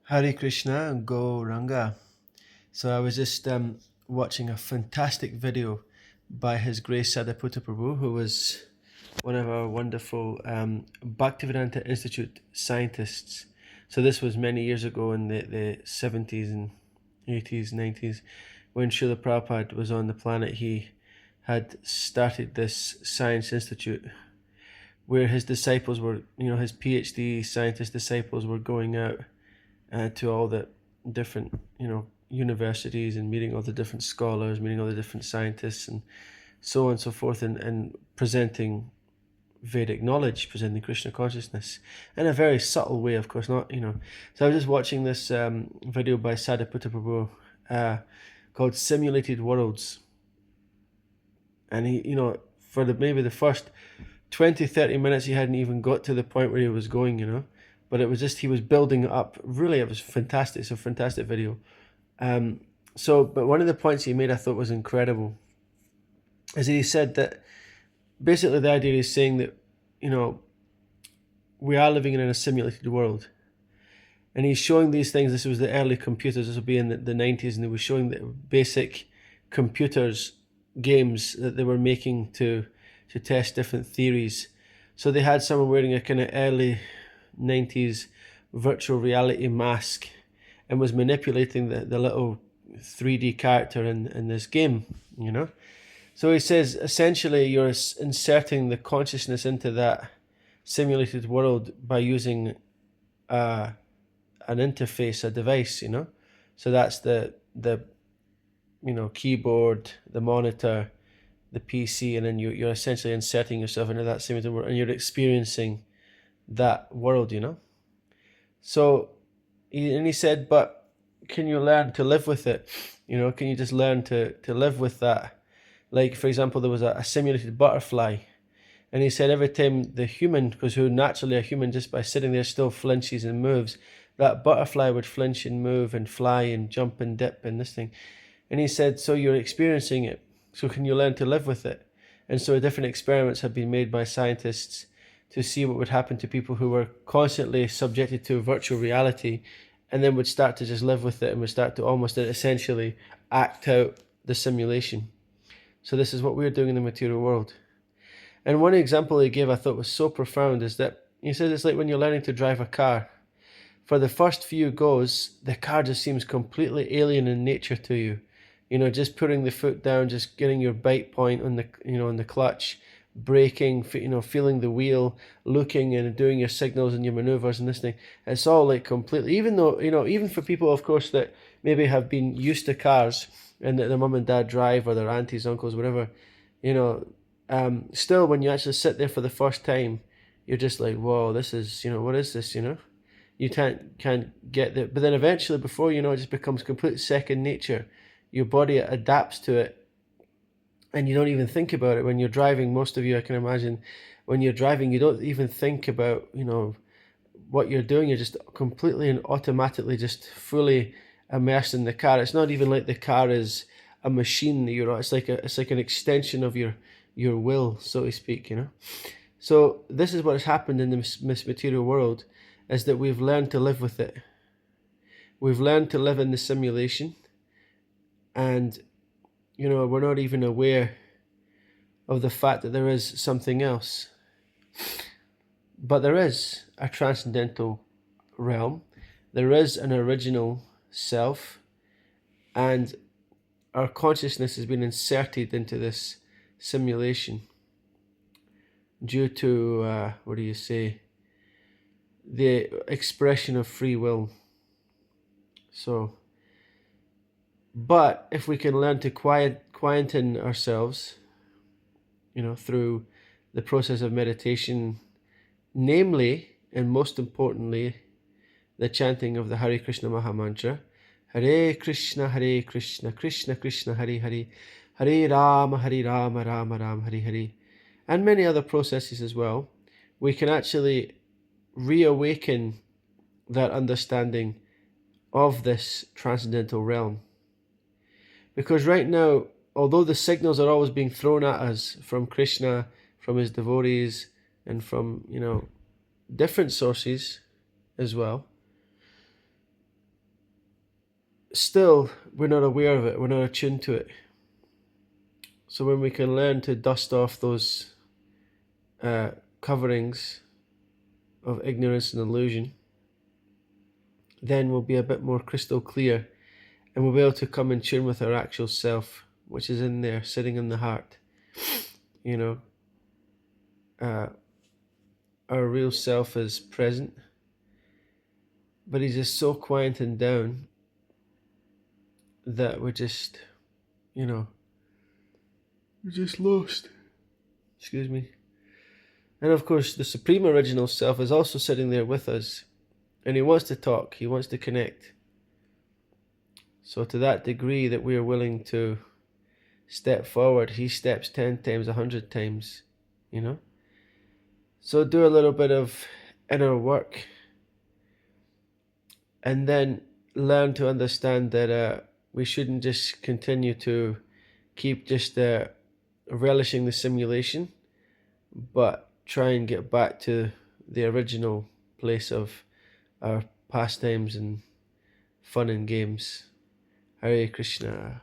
Hare Krishna and Gauranga. So I was just watching a fantastic video by His Grace Sadaputta Prabhu, who was one of our wonderful Bhaktivedanta Institute scientists. So this was many years ago in the 70s and 80s, 90s, when Srila Prabhupada was on the planet. He had started this science institute where his disciples were, his PhD scientist disciples were going out to all the different, universities and meeting all the different scholars, meeting all the different scientists, and so on and so forth, and presenting Vedic knowledge, presenting Krishna consciousness in a very subtle way, of course, not. So I was just watching this video by Sadaputta Prabhu called Simulated Worlds. And he, for maybe the first 20, 30 minutes, he hadn't even got to the point where he was going. But it was just, he was building it up. Really, it was fantastic. It's a fantastic video. But one of the points he made I thought was incredible is that he said that basically the idea is saying that, we are living in a simulated world. And he's showing these things. This was the early computers. This would be in the 90s. And they were showing the basic computers games that they were making to test different theories. So they had someone wearing a kind of early 90s virtual reality mask and was manipulating the little 3D character in this game, So he says, essentially, you're inserting the consciousness into that simulated world by using an interface, a device, So that's the keyboard, the monitor, the PC, and then you're essentially inserting yourself into that simulated world, and you're experiencing that world, So, he said, but can you learn to live with it? Can you just learn to live with that? Like, for example, there was a simulated butterfly, and he said every time the human, because who naturally a human just by sitting there still flinches and moves, that butterfly would flinch and move and fly and jump and dip and this thing. And he said, so you're experiencing it. So can you learn to live with it? And so different experiments have been made by scientists to see what would happen to people who were constantly subjected to virtual reality and then would start to just live with it and would start to almost essentially act out the simulation. So this is what we're doing in the material world. And one example he gave I thought was so profound is that he says it's like when you're learning to drive a car. For the first few goes, the car just seems completely alien in nature to you. Just putting the foot down, just getting your bite point on the clutch, braking, feeling the wheel, looking and doing your signals and your maneuvers and this thing. It's all like completely, even though, even for people, of course, that maybe have been used to cars and that their mum and dad drive or their aunties, uncles, whatever, still when you actually sit there for the first time, you're just like, whoa, this is, what is this, You can't get there. But then eventually, before you know, it just becomes complete second nature. Your body adapts to it and you don't even think about it when you're driving. Most of you, I can imagine, when you're driving, you don't even think about, what you're doing. You're just completely and automatically just fully immersed in the car. It's not even like the car is a machine that you're on. It's like an extension of your will, so to speak, So this is what has happened in this material world, is that we've learned to live with it. We've learned to live in the simulation. And, we're not even aware of the fact that there is something else. But there is a transcendental realm. There is an original self. And our consciousness has been inserted into this simulation due to, the expression of free will. But if we can learn to quieten ourselves, through the process of meditation, namely and most importantly, the chanting of the Hare Krishna Maha Mantra, Hare Krishna, Krishna Krishna, Hare Hare, Hare Rama, Rama Rama, Hare Hare, and many other processes as well, we can actually reawaken that understanding of this transcendental realm. Because right now, although the signals are always being thrown at us from Krishna, from his devotees, and from, different sources as well, still we're not aware of it, we're not attuned to it. So when we can learn to dust off those coverings of ignorance and illusion, then we'll be a bit more crystal clear, and we'll be able to come in tune with our actual self, which is in there, sitting in the heart. You know, our real self is present, but he's just so quieting down that we're just, we're just lost. Excuse me. And of course, the Supreme Original Self is also sitting there with us, and he wants to talk, he wants to connect. So to that degree that we are willing to step forward, he steps 10 times, 100 times, So do a little bit of inner work, and then learn to understand that we shouldn't just continue to keep just relishing the simulation, but try and get back to the original place of our pastimes and fun and games. Hare Krishna.